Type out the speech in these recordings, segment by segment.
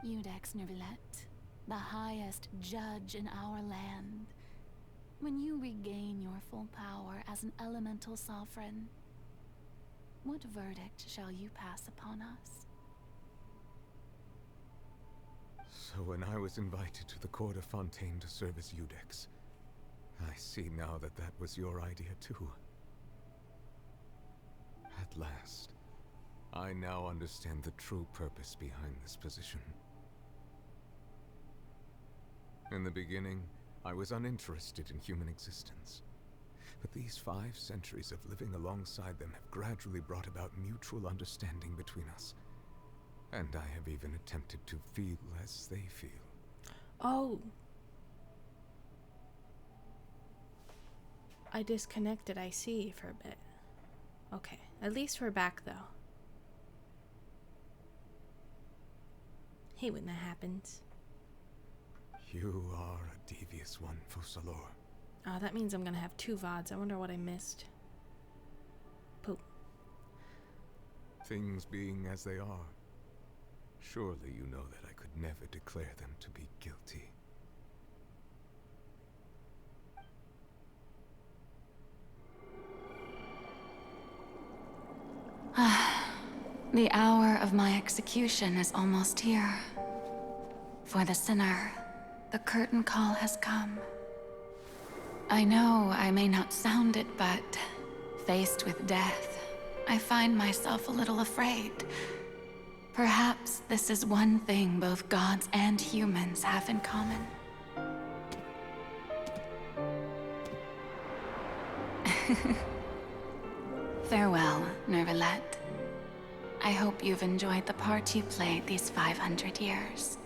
Eudex Neuvillette, the highest judge in our land. When you regain your full power as an elemental sovereign, what verdict shall you pass upon us? So when I was invited to the court of Fontaine to serve as Eudex, I see now that that was your idea too. At last, I now understand the true purpose behind this position. In the beginning, I was uninterested in human existence. But these 5 centuries of living alongside them have gradually brought about mutual understanding between us. And I have even attempted to feel as they feel. Oh. I disconnected, I see, for a bit. Okay, at least we're back, though. Hate when that happens. You are a devious one, Fussalor. Oh, that means I'm gonna have 2 VODs. I wonder what I missed. Poop. Things being as they are, surely you know that I could never declare them to be guilty. The hour of my execution is almost here. For the sinner, the curtain call has come. I know I may not sound it, but faced with death, I find myself a little afraid. Perhaps this is one thing both gods and humans have in common. Farewell, Neuvillette. I hope you've enjoyed the part you played these 500 years.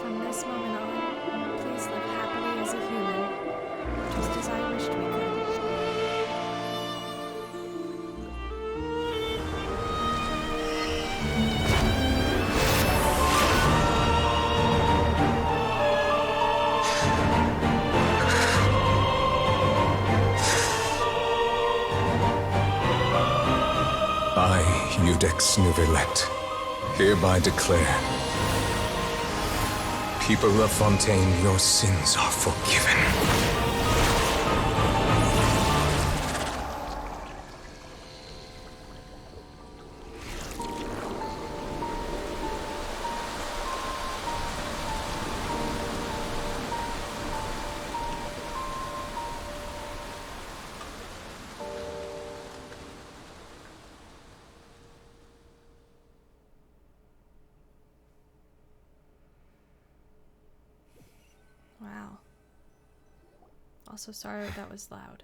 From this moment on, please live happily as a human, just as I wished we could. I, Eudex Neuvillette, hereby declare, people of Fontaine, your sins are forgiven. Wow. Also sorry that was loud.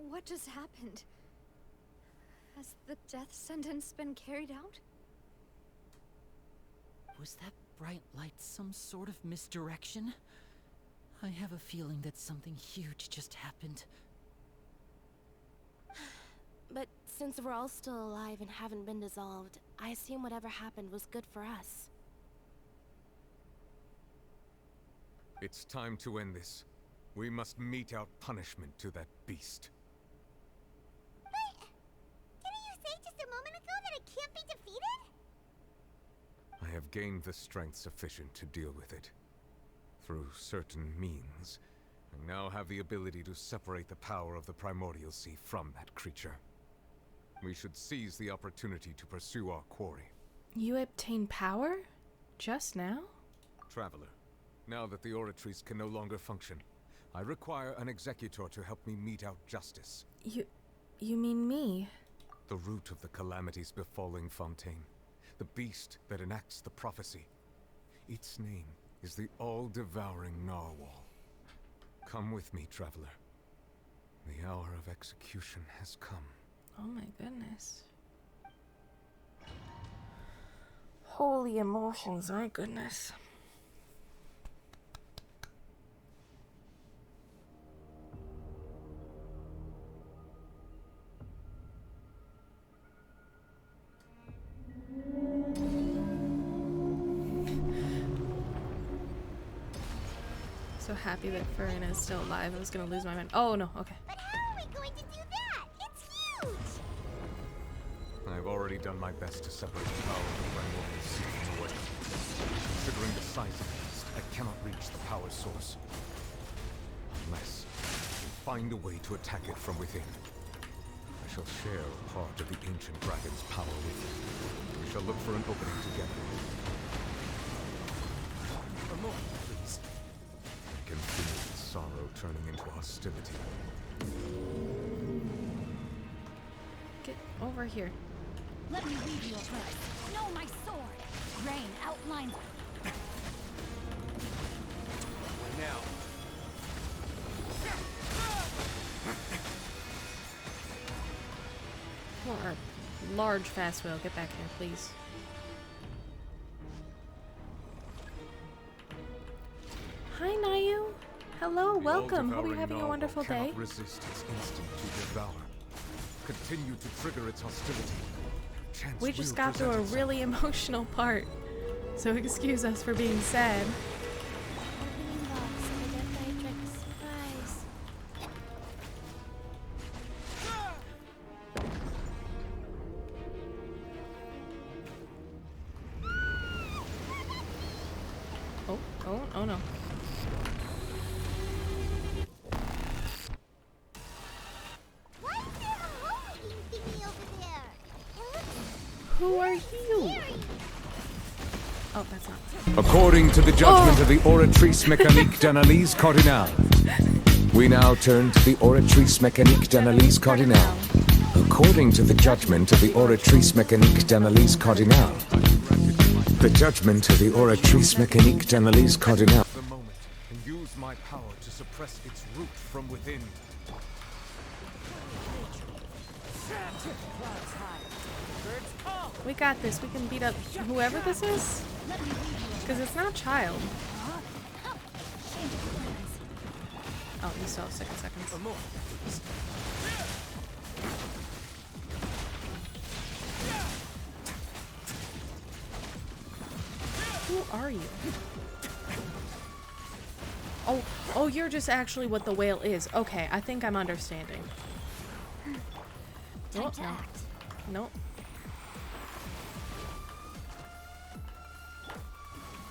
What just happened? Has the death sentence been carried out? Was that bright light some sort of misdirection? I have a feeling that something huge just happened. But since we're all still alive and haven't been dissolved, I assume whatever happened was good for us. It's time to end this. We must mete out punishment to that beast. But didn't you say just a moment ago that it can't be defeated? I have gained the strength sufficient to deal with it. Through certain means, I now have the ability to separate the power of the Primordial Sea from that creature. We should seize the opportunity to pursue our quarry. You obtained power? Just now? Traveler, now that the Oratrice can no longer function, I require an executor to help me mete out justice. You mean me? The root of the calamities befalling Fontaine. The beast that enacts the prophecy. Its name is the all-devouring Narwhal. Come with me, traveler. The hour of execution has come. Oh my goodness. Holy emotions, my goodness. So happy that Farina is still alive. I was gonna lose my mind. Oh no, okay. But how are we going to do that? It's huge! I've already done my best to separate the power of the Primordial Sea from the way. Considering the size of the beast, I cannot reach the power source. Unless I find a way to attack it from within. I shall share a part of the ancient dragon's power with it. We shall look for an opening together. For more, please. I can feel its sorrow turning into hostility. Get over here. Let me read your breath. Know my sword. Rain outlines. Now. Come on, large fast wheel. Get back here, please. Hi, Nayu. Hello, welcome. Hope you're having a wonderful day. Resist its instinct to devour. Continue to trigger its hostility. Chance We just will got through a present itself. really emotional part, so excuse us for being sad. Opening box of the Death Nitrix. Surprise. Oh no. Why is there a hole thingy over there? It looks Who are you? scary. Oh, that's not. According to the judgment of the Oratrice Mécanique d'Analyse Cardinale, we now turn to the Oratrice Mécanique d'Analyse Cardinale. According to the judgment of the Oratrice Mécanique d'Analyse Cardinale, the judgment of the Oratrice Mécanique d'Analyse Cardinale. The moment and use my power to suppress its root from within. We got this. We can beat up whoever this is. Because it's not child. Oh, you still have 6 seconds. For more, please. Who are you? Oh, you're just actually what the whale is. Okay, I think I'm understanding. Nope, no. Nope.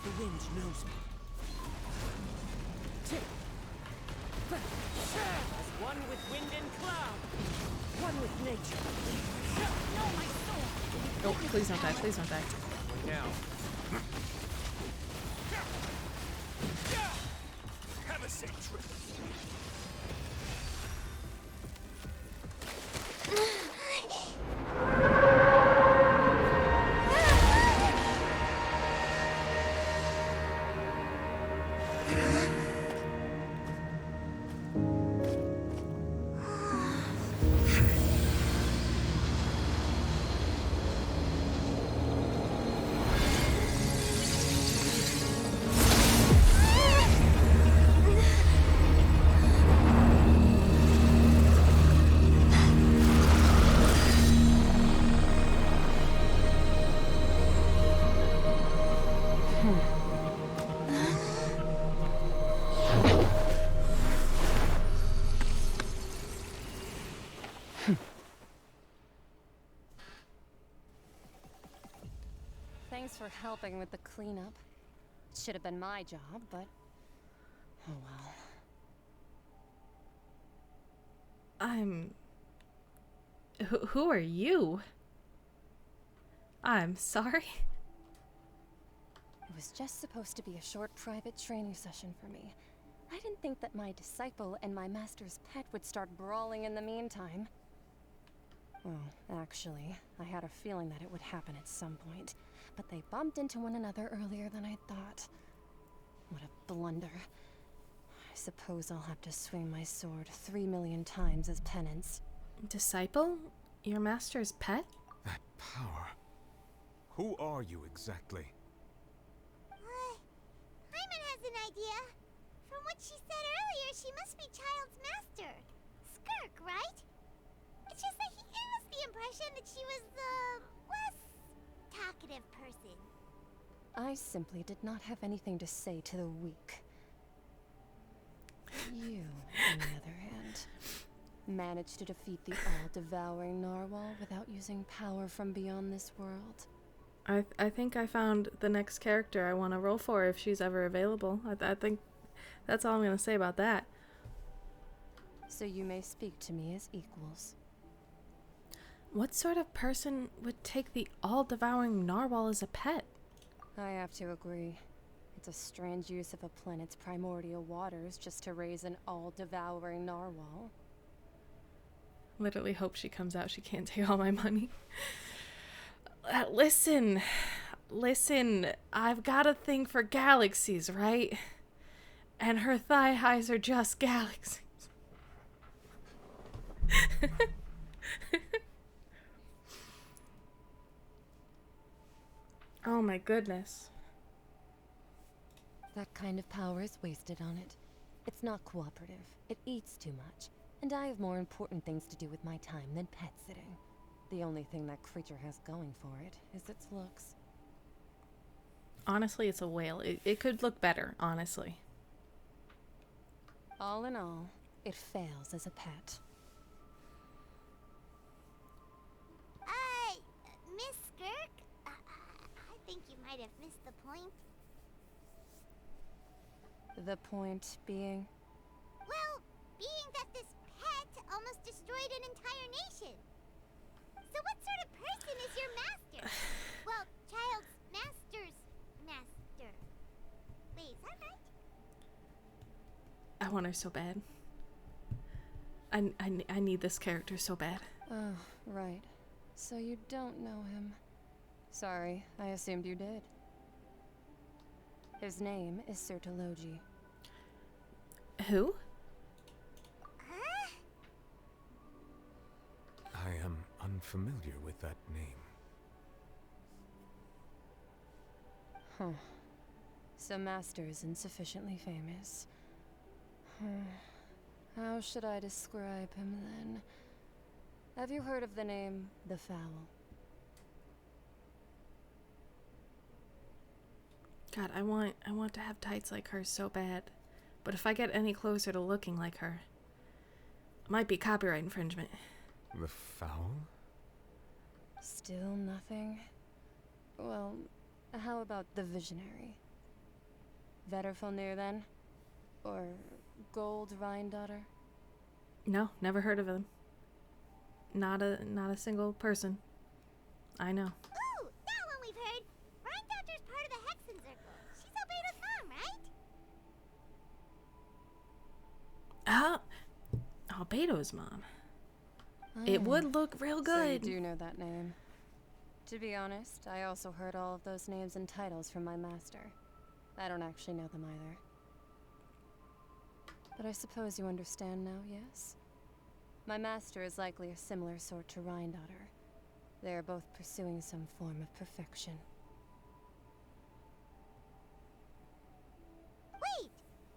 The wind knows me. As one with wind and cloud. One with nature. Oh, please don't die. Please don't die. Now. Have a safe trip. for helping with the cleanup. It should have been my job, but oh well. Who are you? I'm sorry. It was just supposed to be a short private training session for me. I didn't think that my disciple and my master's pet would start brawling in the meantime. Well, actually, I had a feeling that it would happen at some point, but they bumped into one another earlier than I thought. What a blunder. I suppose I'll have to swing my sword 3 million times as penance. Disciple? Your master's pet? That power. Who are you exactly? Hyman has an idea. From what she said earlier, she must be Child's master. Skirk, right? It's just that he gave us the impression that she was the less talkative person. I simply did not have anything to say to the weak. You, on the other hand, managed to defeat the all-devouring narwhal without using power from beyond this world. I think I found the next character I want to roll for if she's ever available. I think that's all I'm going to say about that. So you may speak to me as equals. What sort of person would take the all-devouring narwhal as a pet? I have to agree. It's a strange use of a planet's primordial waters just to raise an all-devouring narwhal. Literally hope she comes out. She can't take all my money. Listen, I've got a thing for galaxies, right? And her thigh highs are just galaxies. Oh my goodness. That kind of power is wasted on it. It's not cooperative. It eats too much. And I have more important things to do with my time than pet sitting. The only thing that creature has going for it is its looks. Honestly, it's a whale. It could look better, honestly. All in all, it fails as a pet. Miss Skirk? I think you might have missed the point. The point being? Well, being that this pet almost destroyed an entire nation. So what sort of person is your master? Well, Child's master's master. Wait, is that right? I want her so bad. I need this character so bad. Oh, right. So you don't know him. Sorry, I assumed you did. His name is Sertologi. Who? Huh? I am unfamiliar with that name. Huh. So Master is insufficiently famous. How should I describe him then? Have you heard of the name The Fowl? God, I want to have tights like her so bad. But if I get any closer to looking like her, it might be copyright infringement. The fowl? Still nothing? Well, how about the Visionary? Vetterfalnir then? Or Gold Rhindaughter? No, never heard of him. Not a single person. I know. Ooh, that one we've heard. Rhindaughter's part of the Hexen Circle. She's Albedo's mom, right? Albedo's mom. It would look real good. So you do know that name. To be honest, I also heard all of those names and titles from my master. I don't actually know them either. But I suppose you understand now, yes? My master is likely a similar sort to Rhindaughter. They are both pursuing some form of perfection. Wait,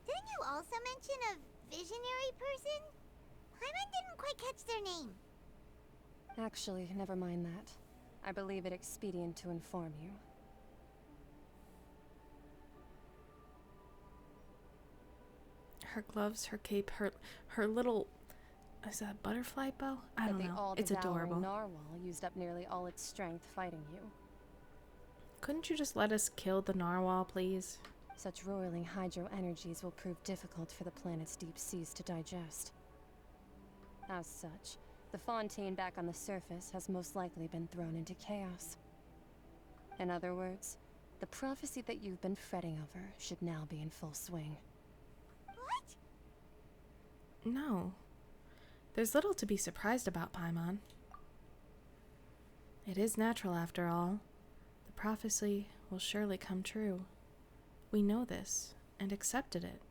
didn't you also mention a visionary person? Hyman didn't quite catch their name. Actually, never mind that. I believe it expedient to inform you. Her gloves, her cape, her little... Is that a butterfly bow? I don't know. It's adorable. The narwhal used up nearly all its strength fighting you. Couldn't you just let us kill the narwhal, please? Such roiling hydro energies will prove difficult for the planet's deep seas to digest. As such, the Fontaine back on the surface has most likely been thrown into chaos. In other words, the prophecy that you've been fretting over should now be in full swing. What? No. There's little to be surprised about, Paimon. It is natural, after all. The prophecy will surely come true. We know this, and accepted it.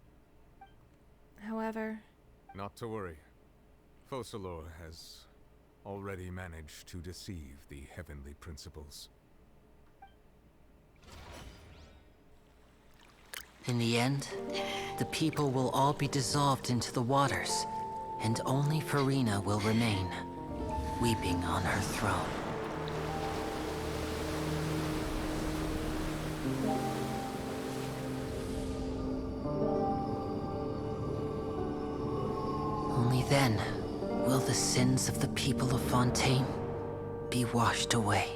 However... Not to worry. Focalor has already managed to deceive the heavenly principles. In the end, the people will all be dissolved into the waters, and only Farina will remain, weeping on her throne. Only then will the sins of the people of Fontaine be washed away.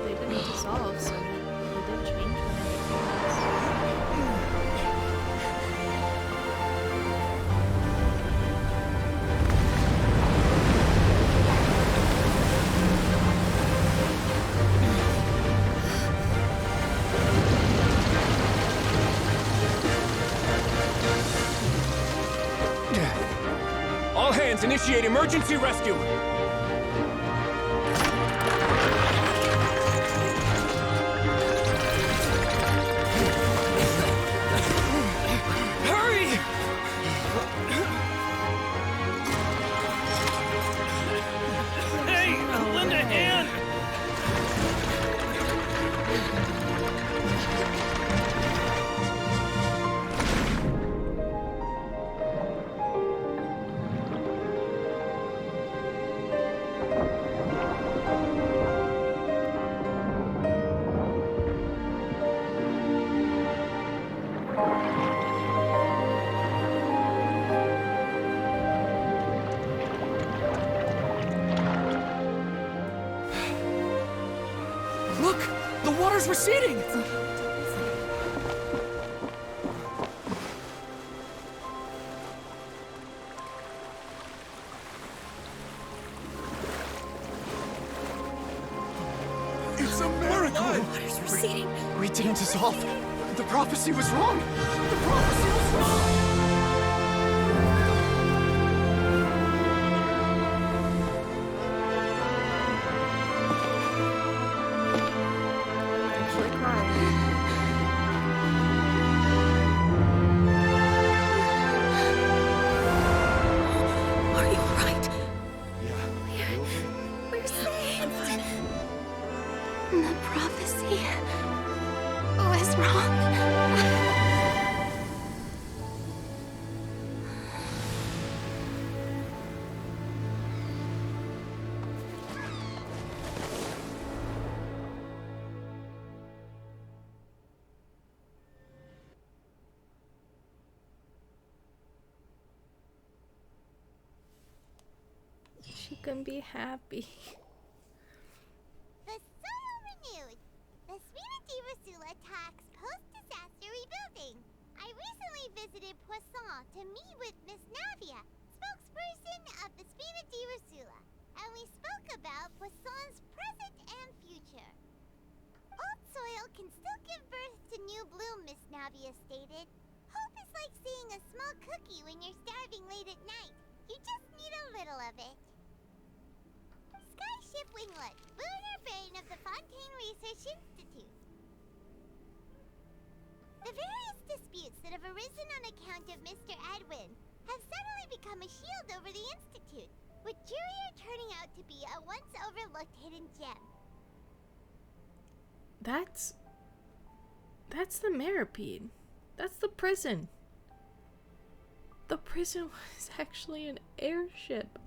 They didn't dissolve, so they did change when they became All hands, initiate emergency rescue! Hurry! Hey, lend a hand! Look! The water's receding! It's a miracle! Water's receding. We didn't dissolve. The prophecy was wrong. The prophecy was wrong! actually crying. Are you alright? We're saved! The prophecy was wrong. She can be happy. The soil renewed. The Spina di Rosula talks post-disaster rebuilding. I recently visited Poisson to meet with Miss Navia, spokesperson of the Spina di Rosula, and we spoke about Poisson's present and future. Old soil can still give birth to new bloom, Miss Navia stated. Hope is like seeing a small cookie when you're starving late at night. You just need a little of it. Skyship Winglet, lunar brain of the Fontaine Research Institute. The various disputes that have arisen on account of Mr. Edwin have suddenly become a shield over the Institute, with Jurier turning out to be a once overlooked hidden gem. That's the Maripede. That's the prison. The prison was actually an airship.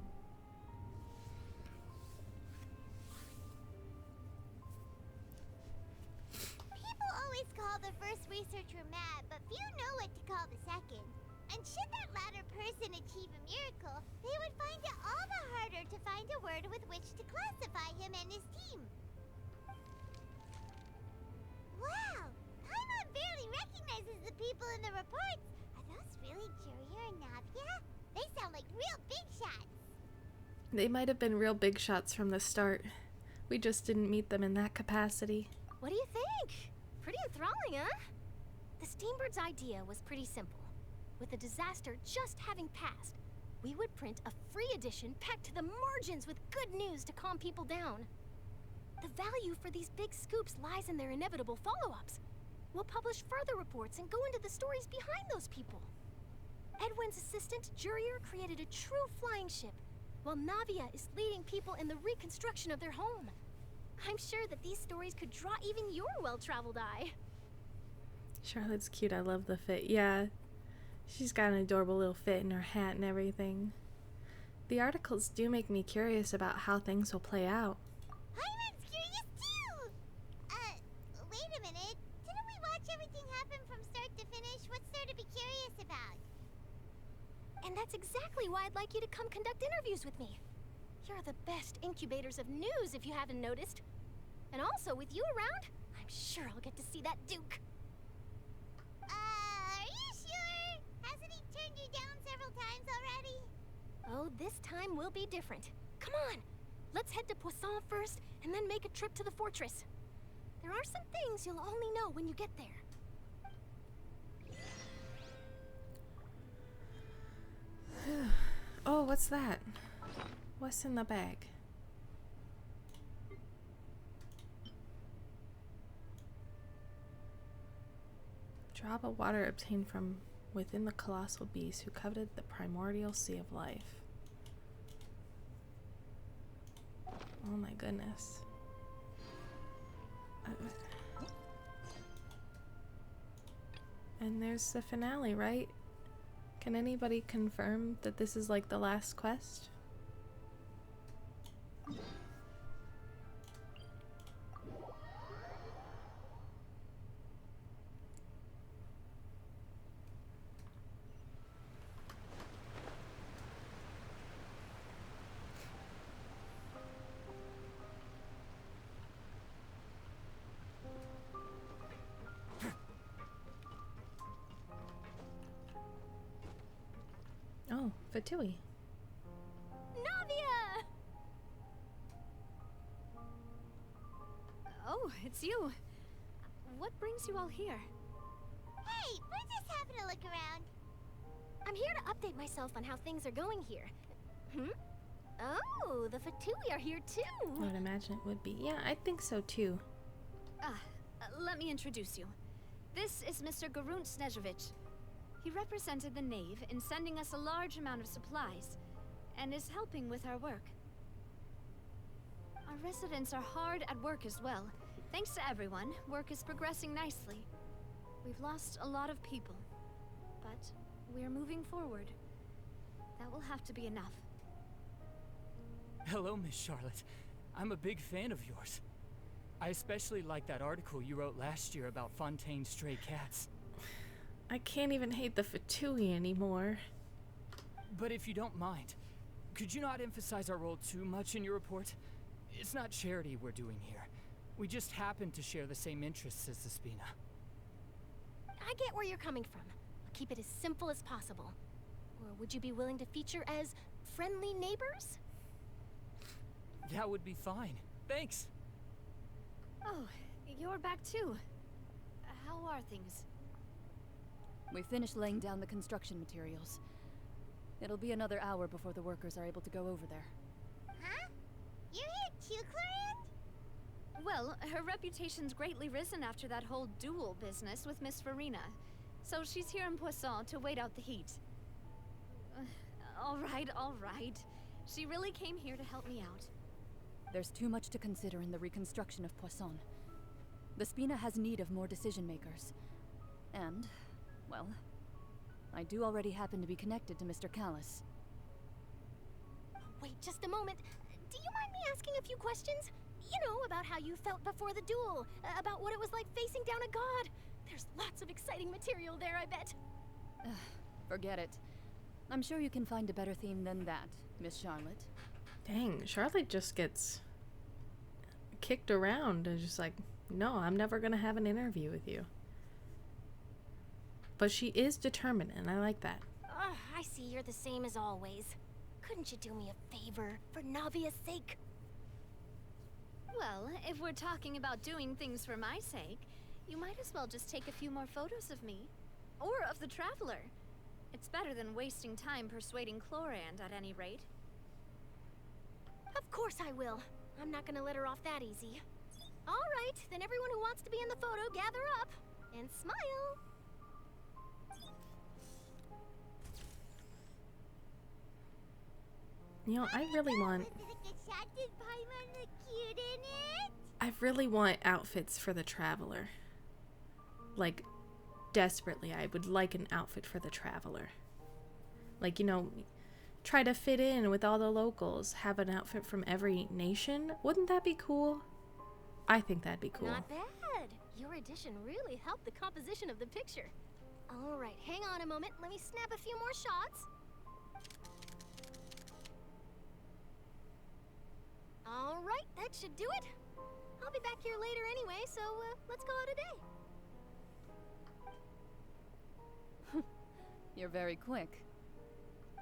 People always call the first researcher mad, but few know what to call the second. And should that latter person achieve a miracle, they would find it all the harder to find a word with which to classify him and his team. Wow! Paimon barely recognizes the people in the reports. Are those really Jurier and Navia? They sound like real big shots. They might have been real big shots from the start. We just didn't meet them in that capacity. What do you think? Pretty enthralling, huh? The Steambird's idea was pretty simple. With the disaster just having passed, we would print a free edition packed to the margins with good news to calm people down. The value for these big scoops lies in their inevitable follow-ups. We'll publish further reports and go into the stories behind those people. Edwin's assistant, Jurier, created a true flying ship, while Navia is leading people in the reconstruction of their home. I'm sure that these stories could draw even your well-traveled eye. Charlotte's cute. I love the fit. Yeah, she's got an adorable little fit in her hat and everything. The articles do make me curious about how things will play out. Paimon's curious too! Wait a minute. Didn't we watch everything happen from start to finish? What's there to be curious about? And that's exactly why I'd like you to come conduct interviews with me. You're the best incubators of news, if you haven't noticed. And also, with you around, I'm sure I'll get to see that Duke. Are you sure? Hasn't he turned you down several times already? Oh, this time will be different. Come on, let's head to Poisson first, and then make a trip to the fortress. There are some things you'll only know when you get there. Oh, what's that? What's in the bag? Drop of water obtained from within the colossal beast who coveted the primordial sea of life. Oh my goodness. And there's the finale, right? Can anybody confirm that this is like the last quest? Oh, Fatui. Navia! Oh, it's you. What brings you all here? Hey, we're just having a look around. I'm here to update myself on how things are going here. Oh, the Fatui are here I too. would imagine it would be. Yeah, I think so too. Let me introduce you. This is Mr. Garunt Snezhevich. He represented the Knave in sending us a large amount of supplies, and is helping with our work. Our residents are hard at work as well. Thanks to everyone, work is progressing nicely. We've lost a lot of people, but we're moving forward. That will have to be enough. Hello, Miss Charlotte. I'm a big fan of yours. I especially like that article you wrote last year about Fontaine's stray cats. I can't even hate the Fatui anymore. But if you don't mind, could you not emphasize our role too much in your report? It's not charity we're doing here. We just happen to share the same interests as the Spina. I get where you're coming from. I'll keep it as simple as possible. Or would you be willing to feature as friendly neighbors? That would be fine. Thanks. Oh, you're back too. How are things? We finished laying down the construction materials. It'll be another hour before the workers are able to go over there. Huh? You're here too, Clorian? Well, her reputation's greatly risen after that whole duel business with Miss Farina. So she's here in Poisson to wait out the heat. All right. She really came here to help me out. There's too much to consider in the reconstruction of Poisson. The Spina has need of more decision makers. And, well, I do already happen to be connected to Mr. Callis. Wait just a moment. Do you mind me asking a few questions? You know, about how you felt before the duel, about what it was like facing down a god. There's lots of exciting material there, I bet. Forget it. I'm sure you can find a better theme than that, Miss Charlotte. Dang, Charlotte just gets kicked around and just like, no, I'm never gonna have an interview with you. But she is determined, and I like that. I see you're the same as always. Couldn't you do me a favor, for Navia's sake? Well, if we're talking about doing things for my sake, you might as well just take a few more photos of me. Or of the Traveler. It's better than wasting time persuading Chlorand at any rate. Of course I will. I'm not gonna let her off that easy. All right, then everyone who wants to be in the photo, gather up. And smile. You know, I really want outfits for the Traveler. Like, desperately, I would like an outfit for the Traveler. Like, you know, try to fit in with all the locals, have an outfit from every nation. Wouldn't that be cool? I think that'd be cool. Not bad. Your addition really helped the composition of the picture. All right, hang on a moment. Let me snap a few more shots. All right, that should do it. I'll be back here later anyway, so let's call it a day. You're very quick.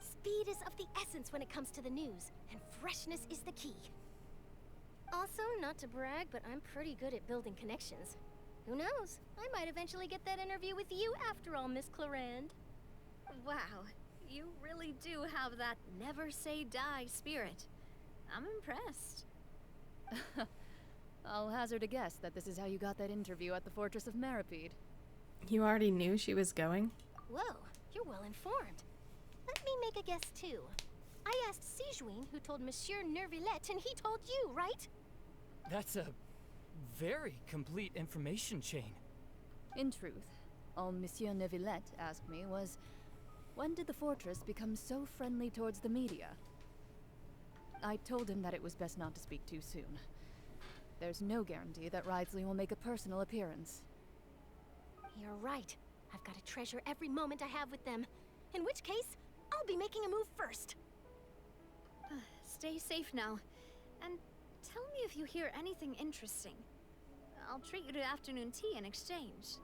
Speed is of the essence when it comes to the news, and freshness is the key. Also, not to brag, but I'm pretty good at building connections. Who knows? I might eventually get that interview with you after all, Miss Chlorand. Wow, you really do have that never say die spirit. I'm impressed. I'll hazard a guess that this is how you got that interview at the Fortress of Meripede. You already knew she was going? Whoa, you're well informed. Let me make a guess too. I asked Sijuin, who told Monsieur Nervillette, and he told you, right? That's a very complete information chain. In truth, all Monsieur Nervillette asked me was, when did the fortress become so friendly towards the media? I told him that it was best not to speak too soon. There's no guarantee that Wriothesley will make a personal appearance. You're right. I've got to treasure every moment I have with them. In which case, I'll be making a move first. Stay safe now. And tell me if you hear anything interesting. I'll treat you to afternoon tea in exchange.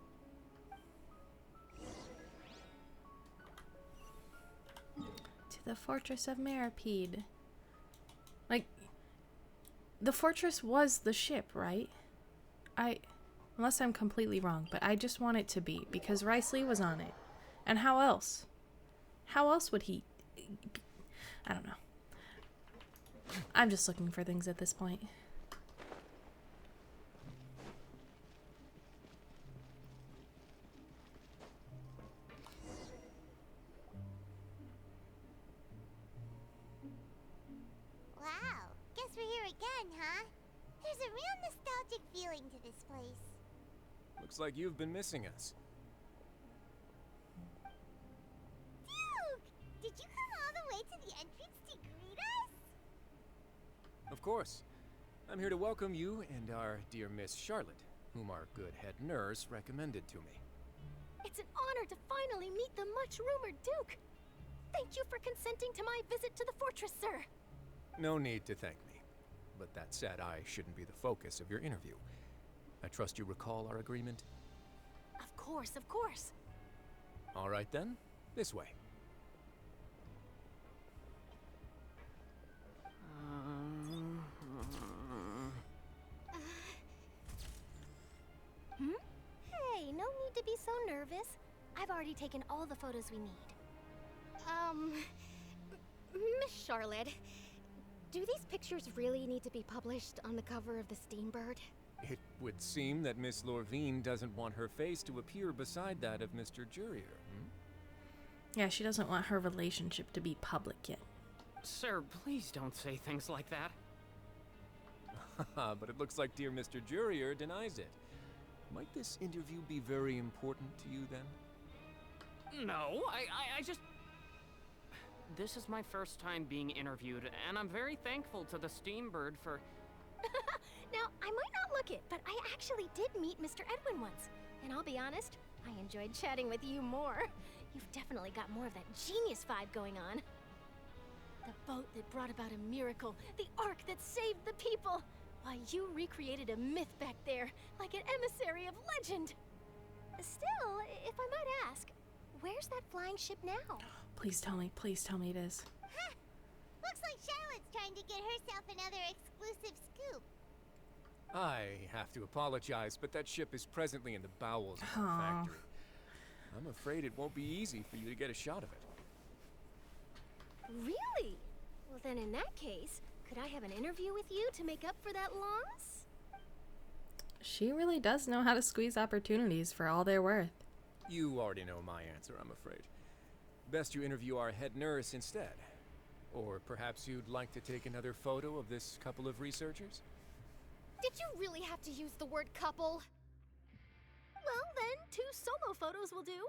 To the Fortress of Meripede. Like, the fortress was the ship, right? Unless I'm completely wrong, but I just want it to be, because Wriothesley was on it. And how else? How else would he... I don't know. I'm just looking for things at this point. Wow, guess we're here again, huh? There's a real nostalgic feeling to this place. Looks like you've been missing us. Duke! Did you come all the way to the entrance to greet us? Of course. I'm here to welcome you and our dear Miss Charlotte, whom our good head nurse recommended to me. It's an honor to finally meet the much-rumored Duke. Thank you for consenting to my visit to the fortress, sir. No need to thank me. But that said, I shouldn't be the focus of your interview. I trust you recall our agreement? Of course, of course. All right then, this way. Hey, no need to be so nervous. I've already taken all the photos we need. Miss Charlotte, Do these pictures really need to be published on the cover of the Steambird? It would seem that Miss Lorvine doesn't want her face to appear beside that of Mr. Jurier. Yeah, she doesn't want her relationship to be public yet. Sir, please don't say things like that. But it looks like dear Mr. Jurier denies it. Might this interview be very important to you then? No, I just... This is my first time being interviewed, and I'm very thankful to the Steambird for... Now, I might not look it, but I actually did meet Mr. Edwin once. And I'll be honest, I enjoyed chatting with you more. You've definitely got more of that genius vibe going on. The boat that brought about a miracle, the ark that saved the people. Why, you recreated a myth back there, like an emissary of legend. Still, if I might ask, where's that flying ship now? Please tell me it is. Huh. Looks like Charlotte's trying to get herself another exclusive scoop. I have to apologize, but that ship is presently in the bowels of the Aw. factory. I'm afraid it won't be easy for you to get a shot of it. Really? Well, then in that case, could I have an interview with you to make up for that loss? She really does know how to squeeze opportunities for all they're worth. You already know my answer, I'm afraid. Best you interview our head nurse instead. Or perhaps you'd like to take another photo of this couple of researchers? Did you really have to use the word couple? Well, then, 2 solo photos will do.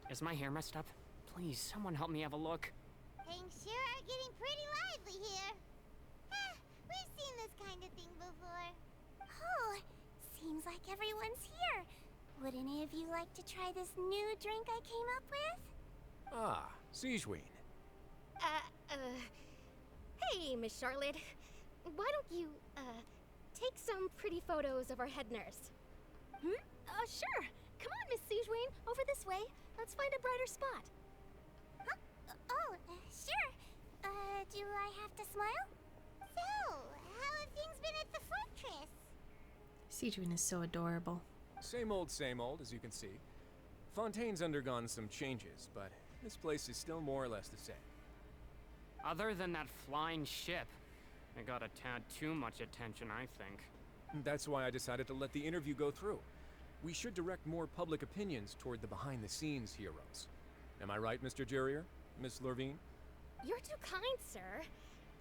Is my hair messed up? Please, someone help me have a look. Things sure are getting pretty lively here. We've seen this kind of thing before. Oh, seems like everyone's here. Would any of you like to try this new drink I came up with? Ah, Siegeween. Hey, Miss Charlotte. Why don't you, take some pretty photos of our head nurse? Sure. Come on, Miss Siegeween. Over this way. Let's find a brighter spot. Huh? Oh, sure. Do I have to smile? So, how have things been at the fortress? Sijuin is so adorable. Same old, as you can see. Fontaine's undergone some changes, but this place is still more or less the same. Other than that flying ship, it got a tad too much attention, I think. That's why I decided to let the interview go through. We should direct more public opinions toward the behind-the-scenes heroes. Am I right, Mr. Jurier? Miss Lorvine? You're too kind, sir.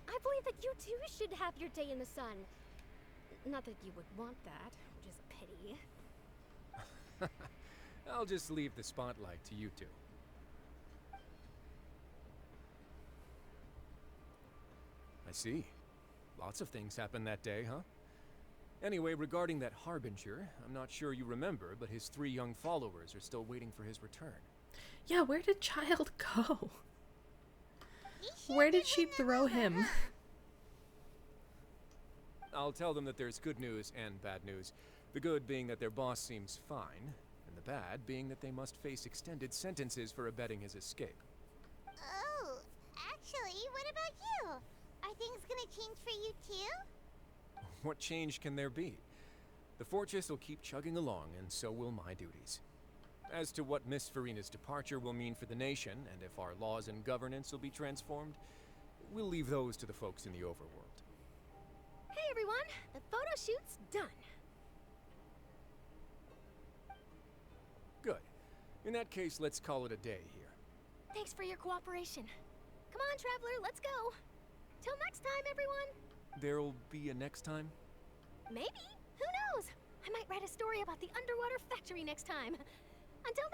I believe that you too should have your day in the sun. Not that you would want that, which is a pity. I'll just leave the spotlight to you two. I see. Lots of things happened that day, huh? Anyway, regarding that Harbinger, I'm not sure you remember, but his 3 young followers are still waiting for his return. Yeah, where did Child go? Where did she throw him? I'll tell them that there's good news and bad news. The good being that their boss seems fine, and the bad being that they must face extended sentences for abetting his escape. Oh, actually, what about you? Are things gonna change for you too? What change can there be? The fortress will keep chugging along, and so will my duties. As to what Miss Farina's departure will mean for the nation, and if our laws and governance will be transformed, we'll leave those to the folks in the overworld. Hey everyone, the photo shoot's done. Good. In that case, let's call it a day here. Thanks for your cooperation. Come on, Traveler, let's go. Till next time, everyone. There'll be a next time? Maybe. Who knows? I might write a story about the underwater factory next time. Until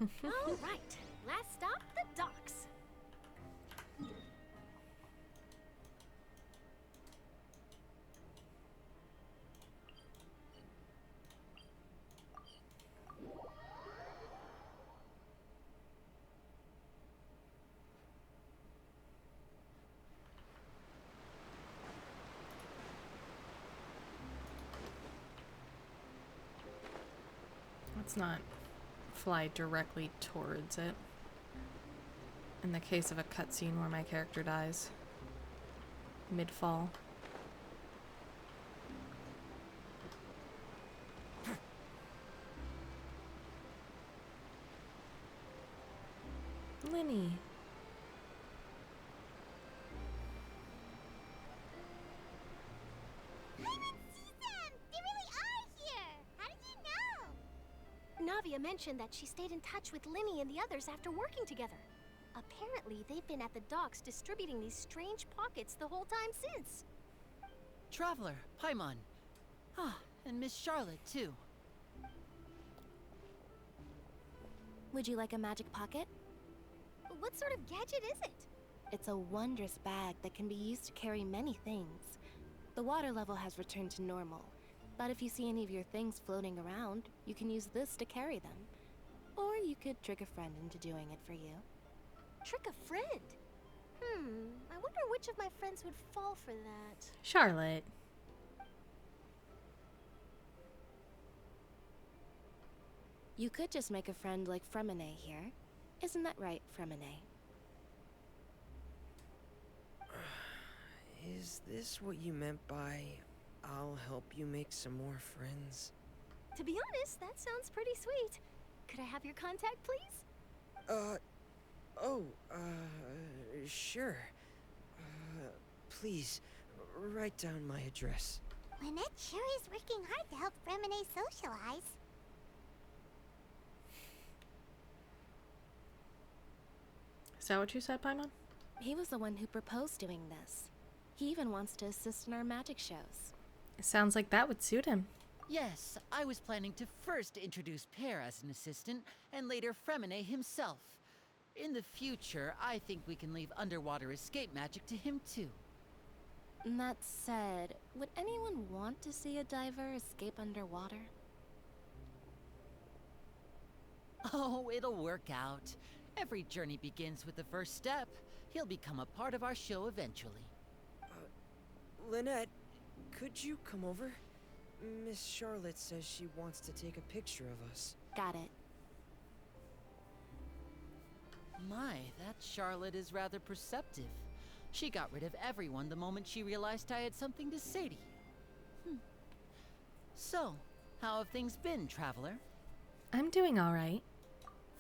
then. All right. Last stop, the docks. Let's not fly directly towards it. In the case of a cutscene where my character dies mid-fall. Linny. Paimon sees them! They really are here! How did you know? Navia mentioned that she stayed in touch with Linny and the others after working together. Apparently, they've been at the docks distributing these strange pockets the whole time since. Traveler, Paimon. Ah, and Miss Charlotte, too. Would you like a magic pocket? What sort of gadget is it? It's a wondrous bag that can be used to carry many things. The water level has returned to normal, but if you see any of your things floating around, you can use this to carry them. Or you could trick a friend into doing it for you. Trick a friend? I wonder which of my friends would fall for that. Charlotte. You could just make a friend like Fremine here. Isn't that right, Fremine? Is this what you meant by, I'll help you make some more friends? To be honest, that sounds pretty sweet. Could I have your contact, please? Sure. Please, write down my address. Lynette sure is working hard to help Fremine socialize. Is that what you said, Paimon? He was the one who proposed doing this. He even wants to assist in our magic shows. It sounds like that would suit him. Yes, I was planning to first introduce Pear as an assistant, and later Fremine himself. In the future, I think we can leave underwater escape magic to him too. That said, would anyone want to see a diver escape underwater? Oh, it'll work out. Every journey begins with the first step. He'll become a part of our show eventually. Lynette, could you come over? Miss Charlotte says she wants to take a picture of us. Got it. My, that Charlotte is rather perceptive. She got rid of everyone the moment she realized I had something to say to you. So, how have things been, Traveler? I'm doing all right.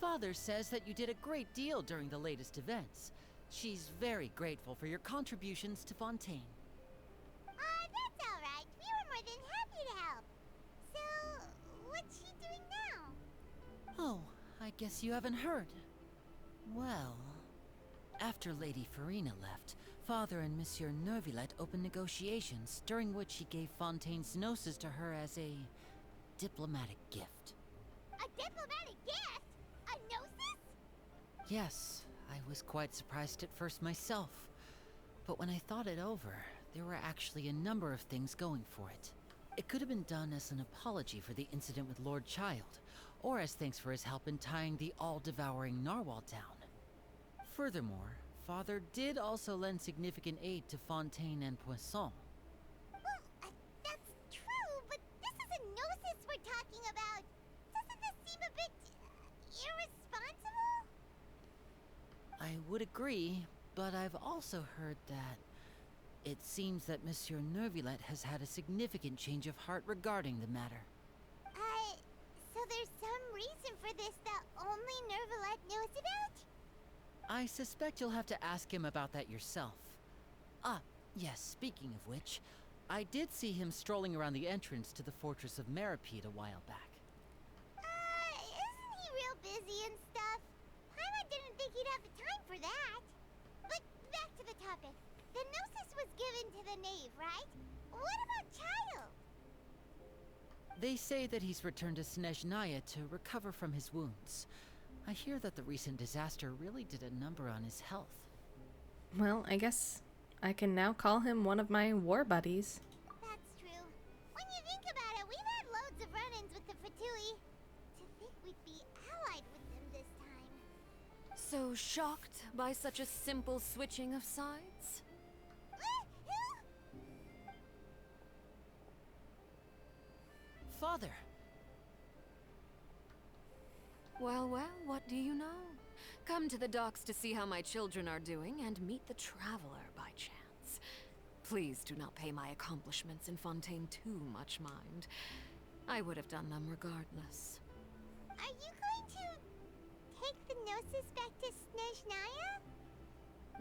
Father says that you did a great deal during the latest events. She's very grateful for your contributions to Fontaine. That's alright. We were more than happy to help. So, what's she doing now? Oh, I guess you haven't heard. Well, after Lady Farina left, Father and Monsieur Neuvillette opened negotiations, during which he gave Fontaine's gnosis to her as a diplomatic gift. A diplomatic gift? A gnosis? Yes, I was quite surprised at first myself. But when I thought it over, there were actually a number of things going for it. It could have been done as an apology for the incident with Lord Child, or as thanks for his help in tying the all-devouring narwhal down. Furthermore, Father did also lend significant aid to Fontaine and Poisson. Well, that's true, but this is a gnosis we're talking about. Doesn't this seem a bit irresponsible? I would agree, but I've also heard that it seems that Monsieur Neuvillette has had a significant change of heart regarding the matter. So there's some reason for this that only Neuvillette knows about? I suspect you'll have to ask him about that yourself. Ah, yes, speaking of which, I did see him strolling around the entrance to the Fortress of Meripede a while back. Isn't he real busy and stuff? Paimon didn't think he'd have the time for that. But back to the topic. The gnosis was given to the knave, right? What about Child? They say that he's returned to Snezhnaya to recover from his wounds. I hear that the recent disaster really did a number on his health. Well, I guess I can now call him one of my war buddies. That's true. When you think about it, we've had loads of run-ins with the Fatui. To think we'd be allied with them this time. So shocked by such a simple switching of sides? Father! Well, what do you know? Come to the docks to see how my children are doing and meet the Traveler by chance. Please do not pay my accomplishments in Fontaine too much mind. I would have done them regardless. Are you going to take the gnosis back to Snezhnaya?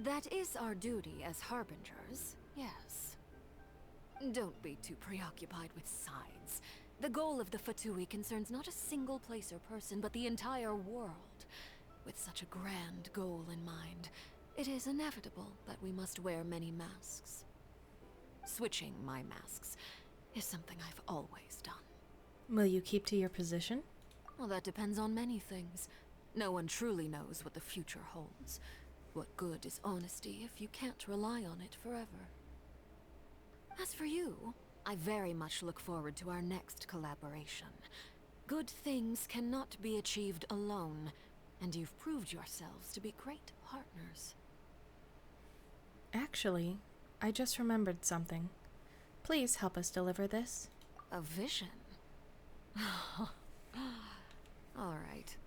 That is our duty as harbingers, yes. Don't be too preoccupied with sides. The goal of the Fatui concerns not a single place or person, but the entire world. With such a grand goal in mind, it is inevitable that we must wear many masks. Switching my masks is something I've always done. Will you keep to your position? Well, that depends on many things. No one truly knows what the future holds. What good is honesty if you can't rely on it forever? As for you, I very much look forward to our next collaboration. Good things cannot be achieved alone, and you've proved yourselves to be great partners. Actually, I just remembered something. Please help us deliver this. A vision? All right.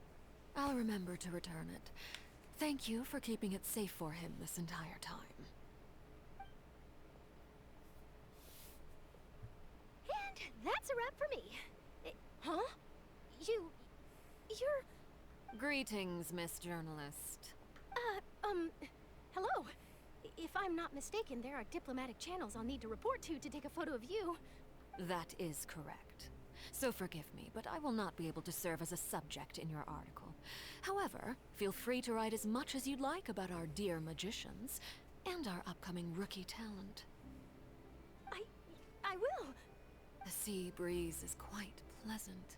I'll remember to return it. Thank you for keeping it safe for him this entire time. And that's a wrap for me. Huh? You're... Greetings, Miss Journalist. Hello. If I'm not mistaken, there are diplomatic channels I'll need to report to take a photo of you. That is correct. So forgive me, but I will not be able to serve as a subject in your article. However, feel free to write as much as you'd like about our dear magicians and our upcoming rookie talent. I will. The sea breeze is quite pleasant.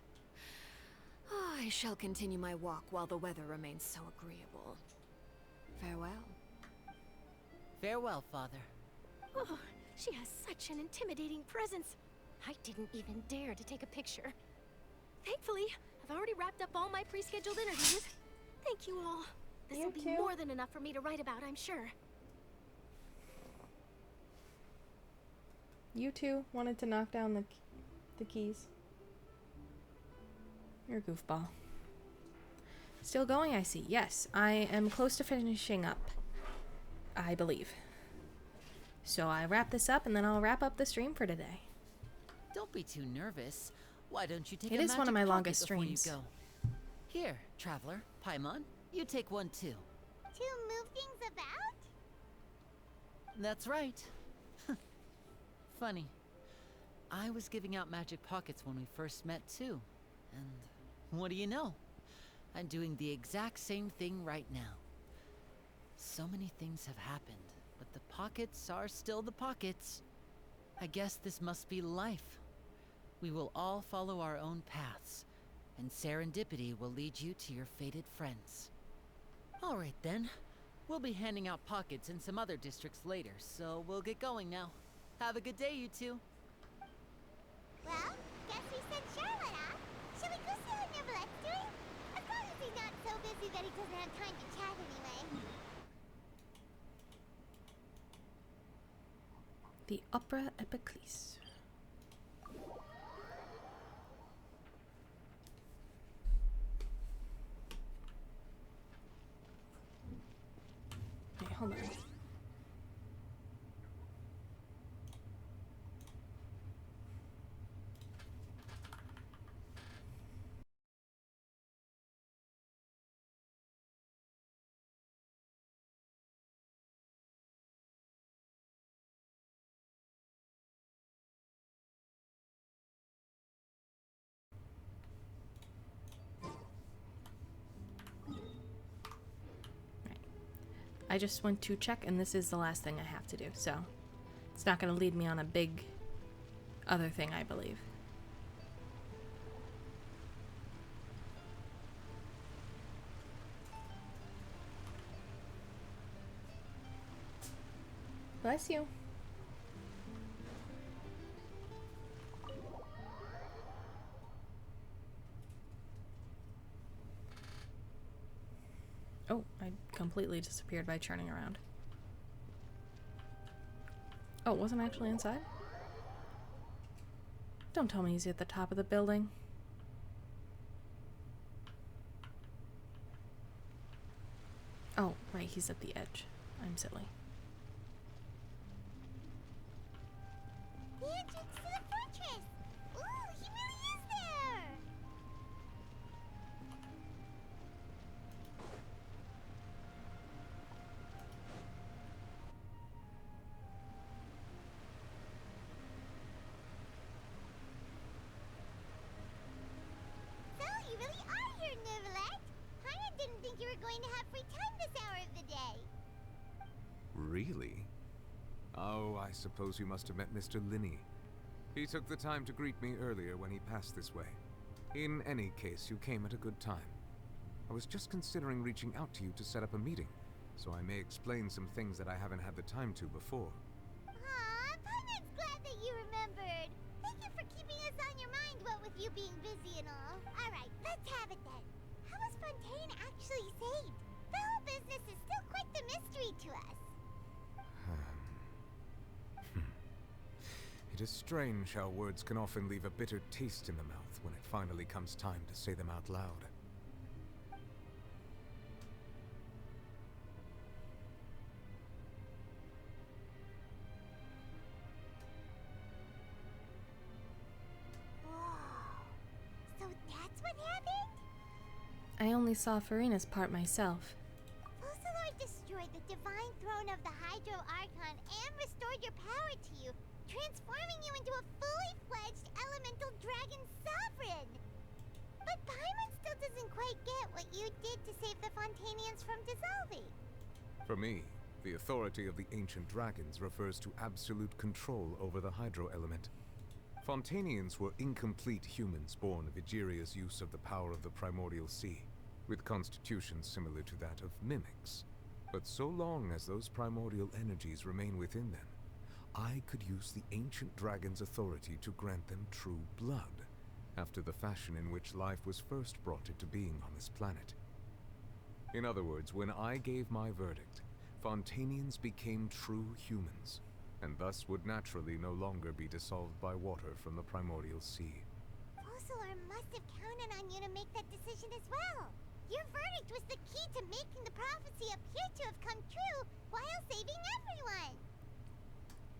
I shall continue my walk while the weather remains so agreeable. Farewell. Farewell, Father. Oh, she has such an intimidating presence. I didn't even dare to take a picture. Thankfully, I've already wrapped up all my pre-scheduled interviews. Thank you all. This will be more than enough for me to write about, I'm sure. You two wanted to knock down the keys. You're a goofball. Still going, I see. Yes, I am close to finishing up, I believe. So I wrap this up and then I'll wrap up the stream for today. Don't be too nervous. Why don't you take It a is one of my magic longest pocket before you streams. go? Here, Traveler, Paimon, you take one too. To move things about? That's right. Funny. I was giving out magic pockets when we first met too. And what do you know? I'm doing the exact same thing right now. So many things have happened, but the pockets are still the pockets. I guess this must be life. We will all follow our own paths, and serendipity will lead you to your fated friends. All right then. We'll be handing out pockets in some other districts later, so we'll get going now. Have a good day, you two. Well, guess we sent Charlotte off. Shall we go see how Neverlette's doing? Of course he's not so busy that he doesn't have time to chat anyway. The Opera Epiclese. Wait, hold on. I just went to check, and this is the last thing I have to do, so it's not going to lead me on a big other thing, I believe. Bless you. Oh, I completely disappeared by turning around. Oh, it wasn't actually inside? Don't tell me he's at the top of the building. Oh, right, he's at the edge. I'm silly. The entrance to the fortress! Ooh, he really is there! were going to have free time this hour of the day. Really? Oh, I suppose you must have met Mr. Linney. He took the time to greet me earlier when he passed this way. In any case, you came at a good time. I was just considering reaching out to you to set up a meeting, so I may explain some things that I haven't had the time to before. Aw, Paimon's glad that you remembered. Thank you for keeping us on your mind, what with you being busy and all. Alright, let's have it then. How was Fontaine actually saved? The whole business is still quite the mystery to us. It is strange how words can often leave a bitter taste in the mouth when it finally comes time to say them out loud. So that's what happened? I only saw Farina's part myself. Focalor destroyed the divine throne of the Hydro Archon and restored your power to you, transforming you into a fully fledged elemental dragon sovereign. But Paimon still doesn't quite get what you did to save the Fontainians from dissolving. For me, the authority of the ancient dragons refers to absolute control over the hydro element. Fontainians were incomplete humans born of Egeria's use of the power of the primordial sea, with constitutions similar to that of mimics. But so long as those primordial energies remain within them, I could use the ancient dragon's authority to grant them true blood, after the fashion in which life was first brought into being on this planet. In other words, when I gave my verdict, Fontainians became true humans, and thus would naturally no longer be dissolved by water from the primordial sea. Focalor must have counted on you to make that decision as well. Your verdict was the key to making the prophecy appear to have come true while saving everyone.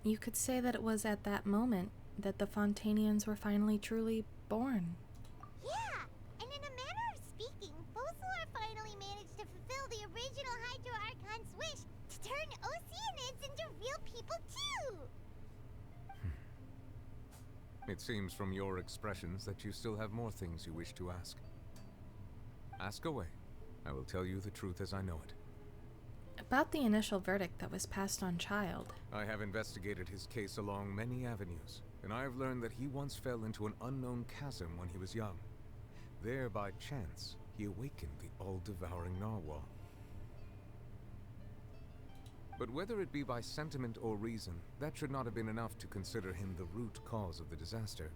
You could say that it was at that moment that the Fontainians were finally truly born. Yeah, and in a manner of speaking, Focalor finally managed to fulfill the original Hydro Archon's wish to turn Oceanids into real people too! It seems from your expressions that you still have more things you wish to ask. Ask away. I will tell you the truth as I know it. About the initial verdict that was passed on Child. I have investigated his case along many avenues, and I have learned that he once fell into an unknown chasm when he was young. There, by chance, he awakened the all-devouring narwhal. But whether it be by sentiment or reason, that should not have been enough to consider him the root cause of the disaster.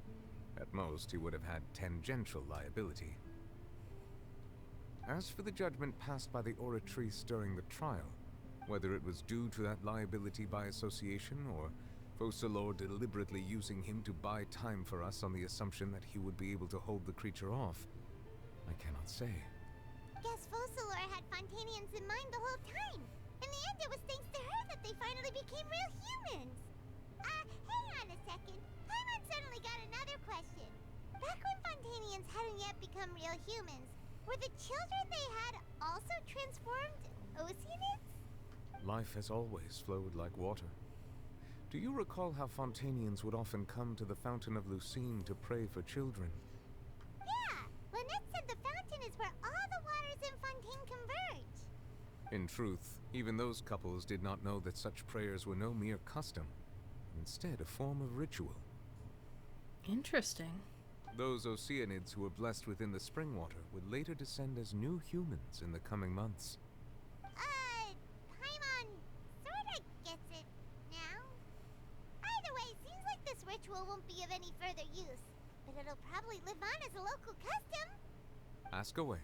At most, he would have had tangential liability. As for the judgment passed by the Oratrice during the trial, whether it was due to that liability by association, or Focalor deliberately using him to buy time for us on the assumption that he would be able to hold the creature off, I cannot say. Guess Focalor had Fontainians in mind the whole time. In the end, it was thanks to her that they finally became real humans. Hang on a second. Paimon suddenly got another question. Back when Fontainians hadn't yet become real humans, were the children they had also transformed Oceanids? Life has always flowed like water. Do you recall how Fontainians would often come to the Fountain of Lucine to pray for children? Yeah! Lynette said the fountain is where all the waters in Fontaine converge. In truth, even those couples did not know that such prayers were no mere custom, instead a form of ritual. Interesting. Those Oceanids who were blessed within the spring water would later descend as new humans in the coming months. Paimon sorta gets it now. Either way, seems like this ritual won't be of any further use, but it'll probably live on as a local custom. Ask away.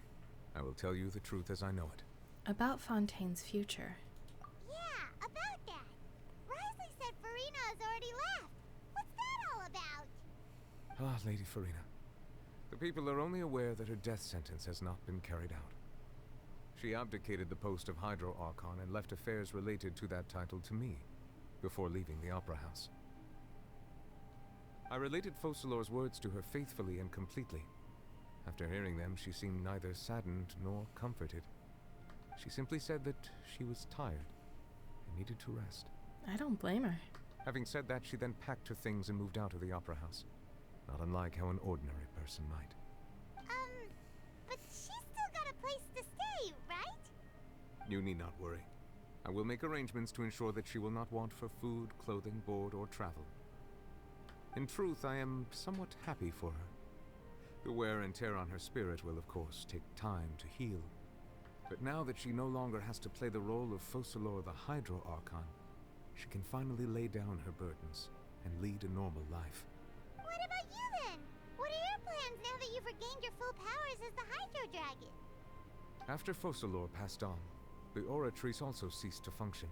I will tell you the truth as I know it. About Fontaine's future. Yeah, about that. Risley said Farina has already left. What's that all about? Ah, Lady Farina. The people are only aware that her death sentence has not been carried out. She abdicated the post of Hydro Archon and left affairs related to that title to me, before leaving the Opera House. I related Focalor's words to her faithfully and completely. After hearing them, she seemed neither saddened nor comforted. She simply said that she was tired and needed to rest. I don't blame her. Having said that, she then packed her things and moved out of the Opera House. Not unlike how an ordinary person might. But she's still got a place to stay, right? You need not worry. I will make arrangements to ensure that she will not want for food, clothing, board, or travel. In truth, I am somewhat happy for her. The wear and tear on her spirit will, of course, take time to heal. But now that she no longer has to play the role of Focalor the Hydro Archon, she can finally lay down her burdens and lead a normal life. What about you then? What are your plans now that you've regained your full powers as the Hydro Dragon? After Focalor passed on, the Oratrice also ceased to function.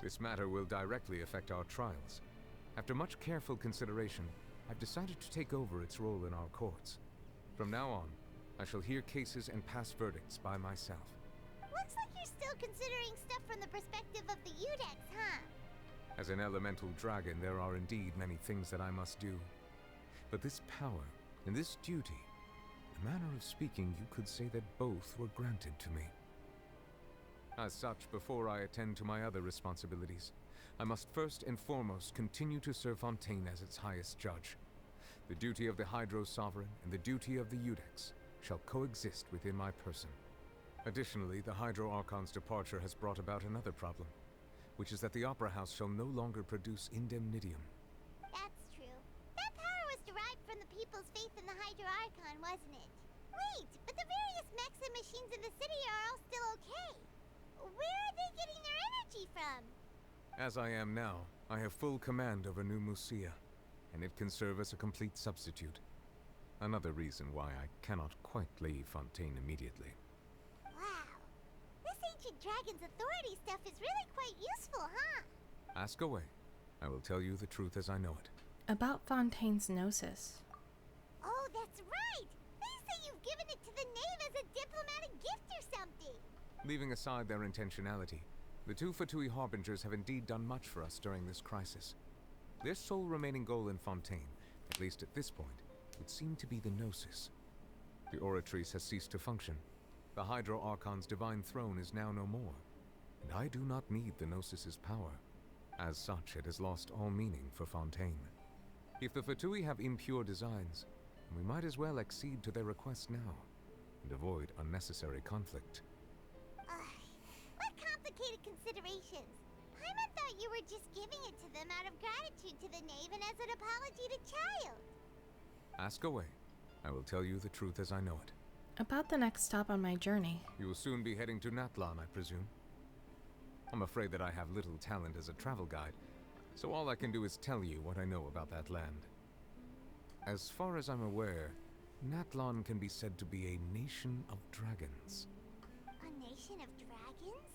This matter will directly affect our trials. After much careful consideration, I've decided to take over its role in our courts. From now on, I shall hear cases and pass verdicts by myself. Looks like you're still considering stuff from the perspective of the Udex, huh? As an elemental dragon, there are indeed many things that I must do. But this power and this duty, in a manner of speaking, you could say that both were granted to me. As such, before I attend to my other responsibilities, I must first and foremost continue to serve Fontaine as its highest judge. The duty of the Hydro Sovereign and the duty of the Udex shall coexist within my person. Additionally, the Hydro Archon's departure has brought about another problem, which is that the Opera House shall no longer produce indemnitium. That's true. That power was derived from the people's faith in the Hydro Archon, wasn't it? Wait, but the various mechs and machines in the city are all still okay. Where are they getting their energy from? As I am now, I have full command over New Musia, and it can serve as a complete substitute. Another reason why I cannot quite leave Fontaine immediately. Wow. This ancient dragon's authority stuff is really quite useful, huh? Ask away. I will tell you the truth as I know it. About Fontaine's Gnosis. Oh, that's right! They say you've given it to the knave as a diplomatic gift or something! Leaving aside their intentionality, the two Fatui Harbingers have indeed done much for us during this crisis. Their sole remaining goal in Fontaine, at least at this point, would seem to be the Gnosis. The Oratrice has ceased to function. The Hydro Archon's divine throne is now no more, and I do not need the Gnosis's power. As such, it has lost all meaning for Fontaine. If the Fatui have impure designs, we might as well accede to their request now, and avoid unnecessary conflict. What complicated considerations? Paimon thought you were just giving it to them out of gratitude to the knave and as an apology to Child. Ask away. I will tell you the truth as I know it. About the next stop on my journey. You will soon be heading to Natlan, I presume. I'm afraid that I have little talent as a travel guide, so all I can do is tell you what I know about that land. As far as I'm aware, Natlan can be said to be a nation of dragons. A nation of dragons?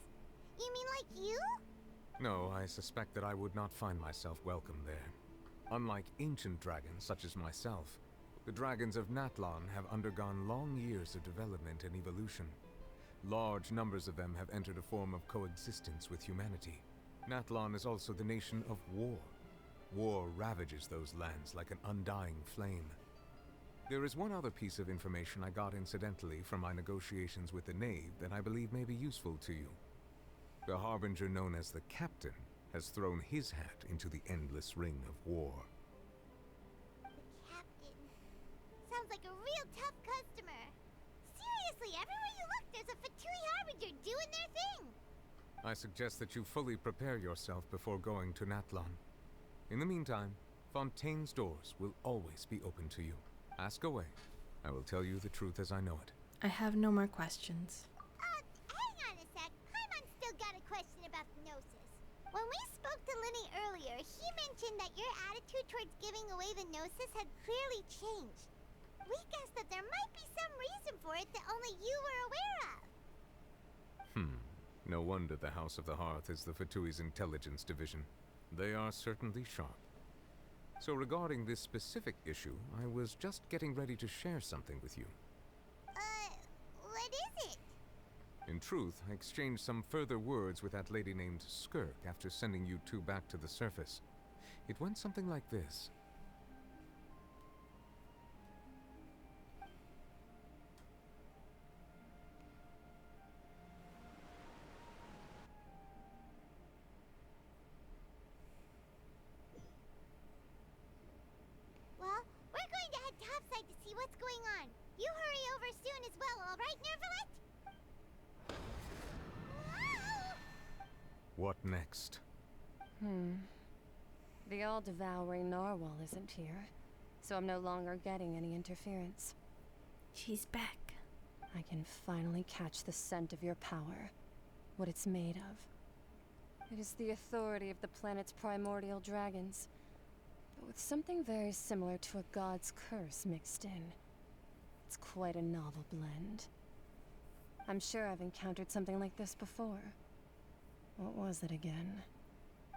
You mean like you? No, I suspect that I would not find myself welcome there. Unlike ancient dragons such as myself, the dragons of Natlan have undergone long years of development and evolution. Large numbers of them have entered a form of coexistence with humanity. Natlan is also the nation of war. War ravages those lands like an undying flame. There is one other piece of information I got incidentally from my negotiations with the Knave that I believe may be useful to you. The Harbinger known as the Captain has thrown his hat into the endless ring of war. The Captain. Sounds like a real tough customer. Seriously, everywhere you look, there's a Fatui Harbinger doing their thing. I suggest that you fully prepare yourself before going to Natlan. In the meantime, Fontaine's doors will always be open to you. Ask away. I will tell you the truth as I know it. I have no more questions. Hang on a sec. Paimon's still got a question about the Gnosis. When we spoke to Linny earlier, he mentioned that your attitude towards giving away the Gnosis had clearly changed. We guessed that there might be some reason for it that only you were aware of. No wonder the House of the Hearth is the Fatui's intelligence division. They are certainly sharp. So regarding this specific issue, I was just getting ready to share something with you. What is it? In truth, I exchanged some further words with that lady named Skirk after sending you two back to the surface. It went something like this. Well, we're going to head topside to see what's going on. You hurry over soon as well, all right, Nervalet? What next? The all-devouring narwhal isn't here, so I'm no longer getting any interference. She's back. I can finally catch the scent of your power, what it's made of. It is the authority of the planet's primordial dragons, but with something very similar to a god's curse mixed in. It's quite a novel blend. I'm sure I've encountered something like this before. What was it again?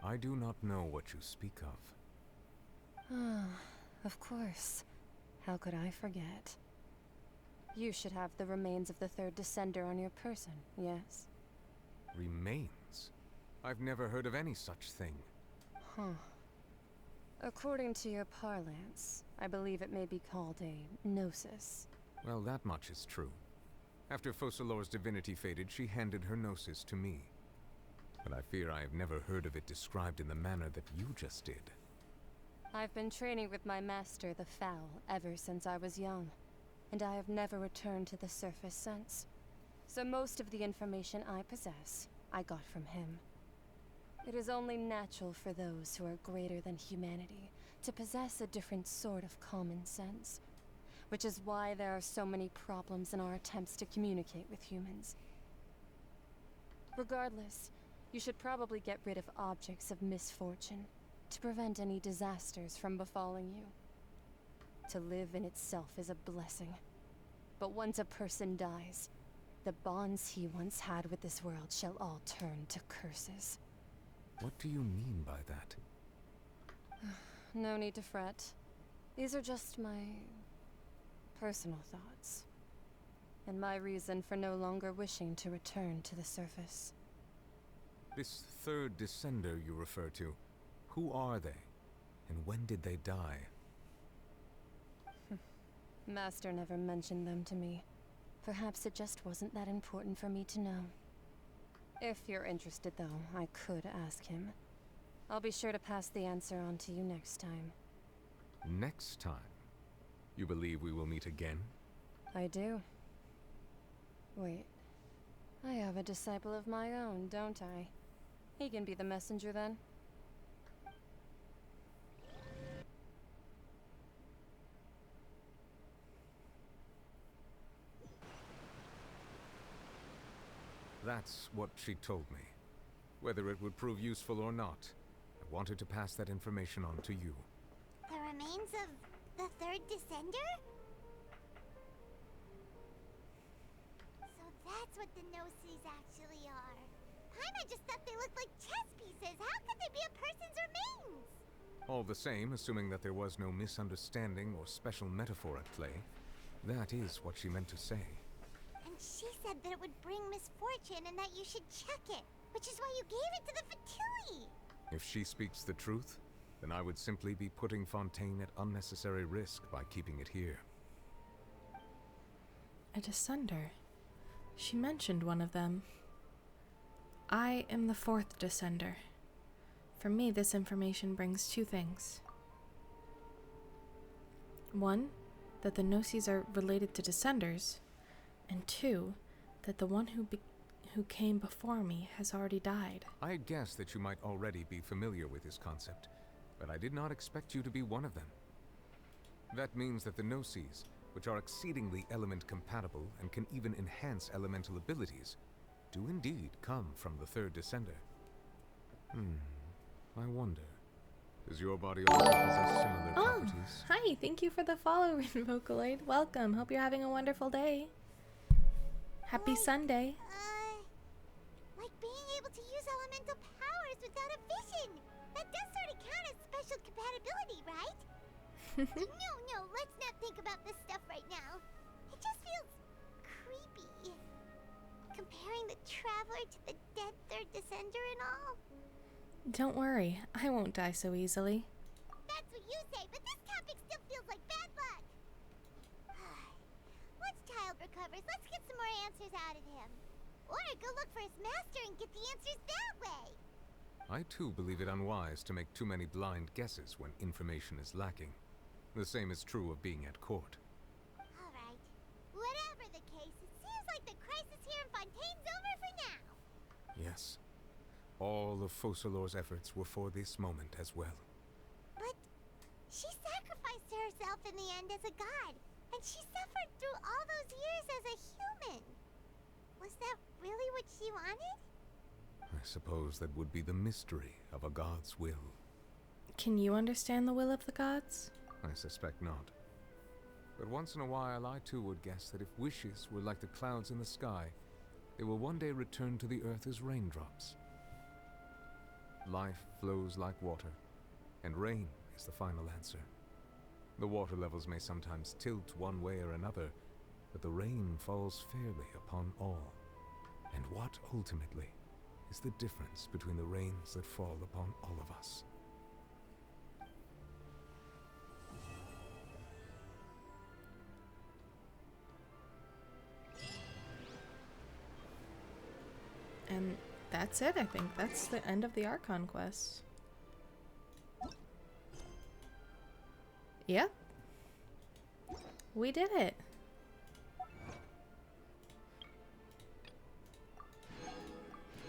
I do not know what you speak of. Ah, of course. How could I forget? You should have the remains of the third descender on your person, yes? Remains? I've never heard of any such thing. Huh. According to your parlance, I believe it may be called a gnosis. Well, that much is true. After Focalor's divinity faded, she handed her gnosis to me. But I fear I have never heard of it described in the manner that you just did. I've been training with my master, the Foul, ever since I was young, and I have never returned to the surface since. So most of the information I possess, I got from him. It is only natural for those who are greater than humanity to possess a different sort of common sense, which is why there are so many problems in our attempts to communicate with humans. Regardless, you should probably get rid of objects of misfortune to prevent any disasters from befalling you. To live in itself is a blessing, but once a person dies, the bonds he once had with this world shall all turn to curses. What do you mean by that? No need to fret. These are just my personal thoughts, and my reason for no longer wishing to return to the surface. This third descender you refer to, who are they? And when did they die? Master never mentioned them to me. Perhaps it just wasn't that important for me to know. If you're interested, though, I could ask him. I'll be sure to pass the answer on to you next time. Next time? You believe we will meet again? I do. Wait. I have a disciple of my own, don't I? He can be the messenger then. That's what she told me. Whether it would prove useful or not, I wanted to pass that information on to you. The remains of the third descender? So that's what the Gnosis actually are. Paimon just thought they looked like chess pieces. How could they be a person's remains? All the same, assuming that there was no misunderstanding or special metaphor at play, that is what she meant to say. And she said that it would bring misfortune and that you should check it, which is why you gave it to the Fatui. If she speaks the truth, then I would simply be putting Fontaine at unnecessary risk by keeping it here. A descender. She mentioned one of them. I am the fourth descender. For me, this information brings two things. One, that the Gnosis are related to descenders, and two, that the one who came before me has already died. I guessed that you might already be familiar with this concept, but I did not expect you to be one of them. That means that the Gnosis, which are exceedingly element compatible and can even enhance elemental abilities, do indeed come from the third descender. I wonder, does your body also possess similar properties? Hi, thank you for the follow, Vocaloid. Welcome, hope you're having a wonderful day. Happy Sunday. Like being able to use elemental powers without a vision. That does sort of count as special compatibility, right? No, let's not think about this stuff right now. It just feels creepy. Comparing the Traveler to the dead third descender and all. Don't worry, I won't die so easily. That's what you say, but this topic still feels like bad luck. Once Child recovers, let's get some more answers out of him. Or go look for his master and get the answers that way. I too believe it unwise to make too many blind guesses when information is lacking. The same is true of being at court. Alright. Whatever the case, it seems like the crisis here in Fontaine's over for now. Yes. All of Focalor's efforts were for this moment as well. But she sacrificed herself in the end as a god, and she suffered through all those years as a human. Was that really what she wanted? I suppose that would be the mystery of a god's will. Can you understand the will of the gods? I suspect not. But once in a while, I too would guess that if wishes were like the clouds in the sky, they will one day return to the earth as raindrops. Life flows like water, and rain is the final answer. The water levels may sometimes tilt one way or another, but the rain falls fairly upon all. And what, ultimately, is the difference between the rains that fall upon all of us? And that's it, I think. That's the end of the Archon quest. Yep. We did it.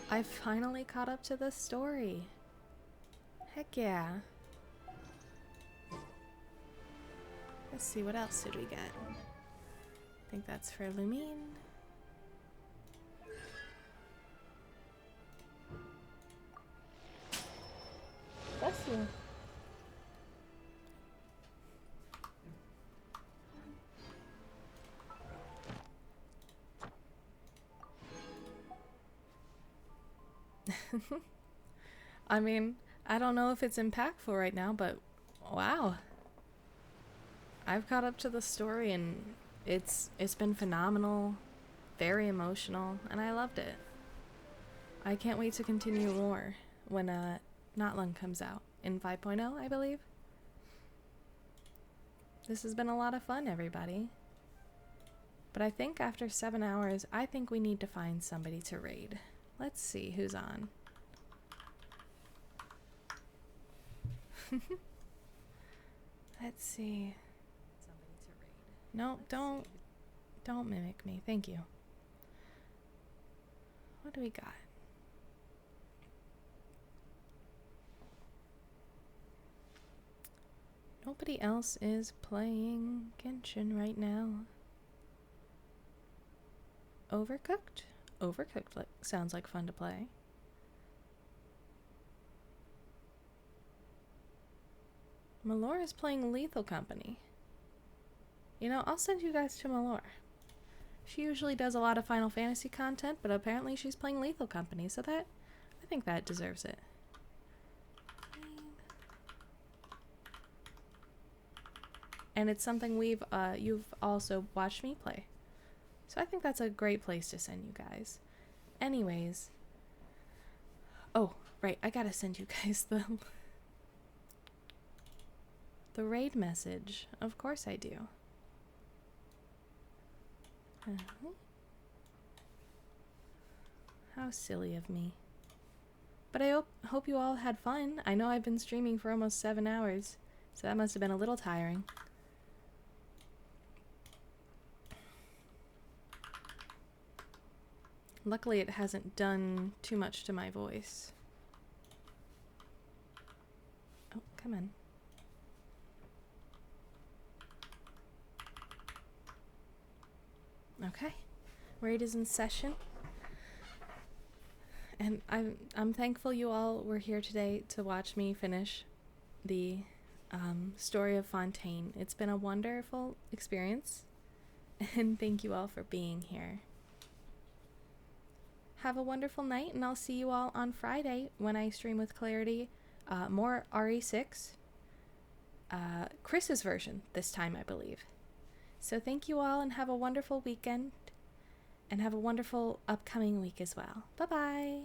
I finally caught up to the story. Heck yeah. Let's see, what else did we get? I think that's for Lumine. Bless you. I mean, I don't know if it's impactful right now, but wow. I've caught up to the story and it's been phenomenal, very emotional, and I loved it. I can't wait to continue more when Notlung comes out in 5.0, I believe. This has been a lot of fun, everybody. But I think after 7 hours, I think we need to find somebody to raid. Let's see who's on. Let's see. Somebody to raid. No, don't mimic me. Thank you. What do we got? Nobody else is playing Genshin right now. Overcooked? Overcooked sounds like fun to play. Malora is playing Lethal Company. You know, I'll send you guys to Malora. She usually does a lot of Final Fantasy content, but apparently she's playing Lethal Company, so I think that deserves it. And it's something you've also watched me play. So I think that's a great place to send you guys. Anyways. Oh, right, I gotta send you guys the raid message. Of course I do. How silly of me. But I hope you all had fun. I know I've been streaming for almost 7 hours, so that must have been a little tiring. Luckily, it hasn't done too much to my voice. Oh, come on. Okay. Raid is in session. And I'm thankful you all were here today to watch me finish the story of Fontaine. It's been a wonderful experience. And thank you all for being here. Have a wonderful night, and I'll see you all on Friday when I stream with Clarity. More RE6. Chris's version this time, I believe. So thank you all, and have a wonderful weekend. And have a wonderful upcoming week as well. Bye-bye.